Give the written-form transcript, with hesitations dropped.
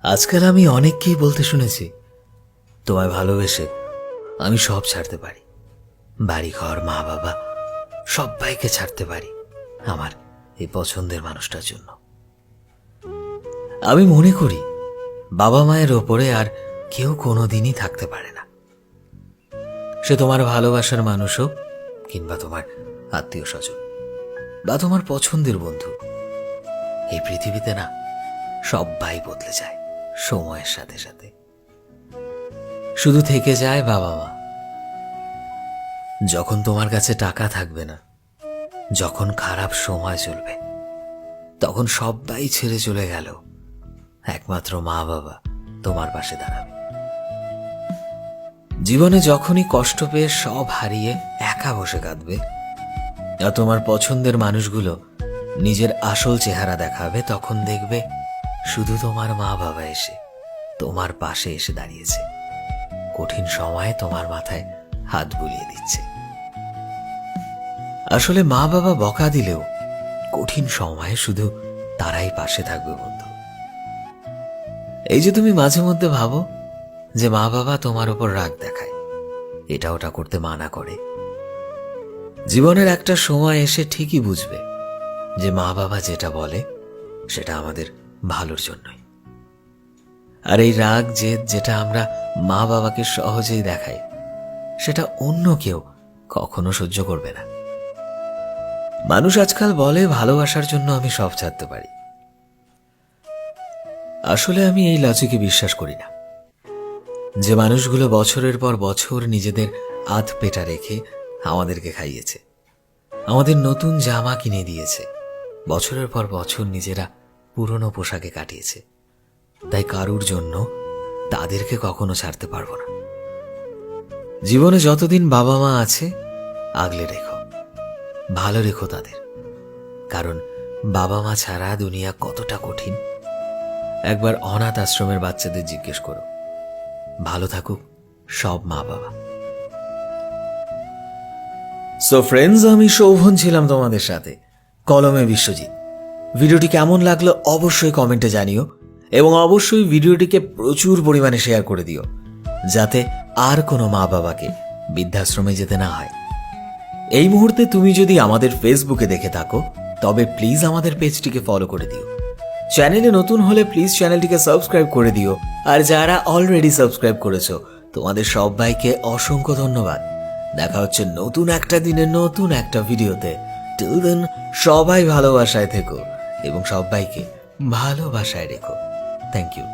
আজকাল আমি অনেককেই বলতে শুনেছি, তোমায় ভালোবেসে আমি সব ছাড়তে পারি, বাড়ি ঘর, মা বাবা সবাইকে ছাড়তে পারি আমার এই পছন্দের মানুষটার জন্য। আমি মনে করি বাবা মায়ের ওপরে আর কেউ কোনোদিনই থাকতে পারে না। সে তোমার ভালোবাসার মানুষ হোক, কিংবা তোমার আত্মীয় স্বজন, বা তোমার পছন্দের বন্ধু। এই পৃথিবীতে না সবাই বদলে যায় সময়ের সাথে সাথে, শুধু থেকে যায় বাবা মা। যখন তোমার কাছে টাকা থাকবে না, যখন খারাপ সময় চলবে, তখন সবাই ছেড়ে চলে গেল, একমাত্র মা বাবা তোমার পাশে দাঁড়াবে। জীবনে যখনই কষ্ট পেয়ে সব হারিয়ে একা বসে কাঁদবে, আর তোমার পছন্দের মানুষগুলো নিজের আসল চেহারা দেখাবে, তখন দেখবে শুধু তোমার মা বাবা এসে তোমার পাশে এসে দাঁড়িয়েছে, কঠিন সময়ে তোমার মাথায় হাত বুলিয়ে দিচ্ছে। আসলে মা বাবা বকা দিলেও কঠিন সময়ে শুধু তারাই পাশে থাকবে বন্ধু। এই যে তুমি মাঝে মধ্যে ভাবো যে মা বাবা তোমার উপর রাগ দেখায়, এটা ওটা করতে মানা করে, জীবনের একটা সময় এসে ঠিকই বুঝবে যে মা বাবা যেটা বলে সেটা আমাদের ভালোর জন্যই। আর এই রাগ জেদ যেটা আমরা মা বাবাকে সহজেই দেখাই, সেটা অন্য কেউ কখনো সহ্য করবে না। মানুষ আজকাল বলে ভালোবাসার জন্য আমি সব ছাড়তে পারি। আসলে আমি এই লজিকে বিশ্বাস করি না। যে মানুষগুলো বছরের পর বছর নিজেদের আধ পেটা রেখে আমাদেরকে খাইয়েছে, আমাদের নতুন জামা কিনে দিয়েছে, বছরের পর বছর নিজেরা পুরনো পোশাকে কাটিয়েছে, তাই কারুর জন্য তাদেরকে কখনো ছাড়তে পারবো না। জীবনে যতদিন বাবা মা আছে আগলে রেখো, ভালো রেখো তাদের, কারণ বাবা মা ছাড়া দুনিয়া কতটা কঠিন একবার অনাথ আশ্রমের বাচ্চাদের জিজ্ঞেস করো। ভালো থাকুক সব মা বাবা। সো ফ্রেন্ডস, আমি শোভন ছিলাম তোমাদের সাথে, কলমে বিশ্বজিৎ। ভিডিওটি কেমন লাগলো অবশ্যই কমেন্টে জানিও, এবং অবশ্যই ভিডিওটিকে প্রচুর পরিমাণে শেয়ার করে দিও, যাতে আর কোনো মা বাবাকে বৃদ্ধাশ্রমে যেতে না হয়। এই মুহূর্তে তুমি যদি আমাদের ফেসবুকে দেখে থাকো, তবে প্লিজ আমাদের পেজটিকে ফলো করে দিও। চ্যানেলে নতুন হলে প্লিজ চ্যানেলটিকে সাবস্ক্রাইব করে দিও, আর যারা অলরেডি সাবস্ক্রাইব করেছো তোমাদের সবাইকে অসংখ্য ধন্যবাদ। দেখা হচ্ছে নতুন একটা দিনে নতুন একটা ভিডিওতে। টিল দেন সবাই ভালোবাসায় থেকো এবং সবাইকে ভালোবাসায় রেখো। Thank you.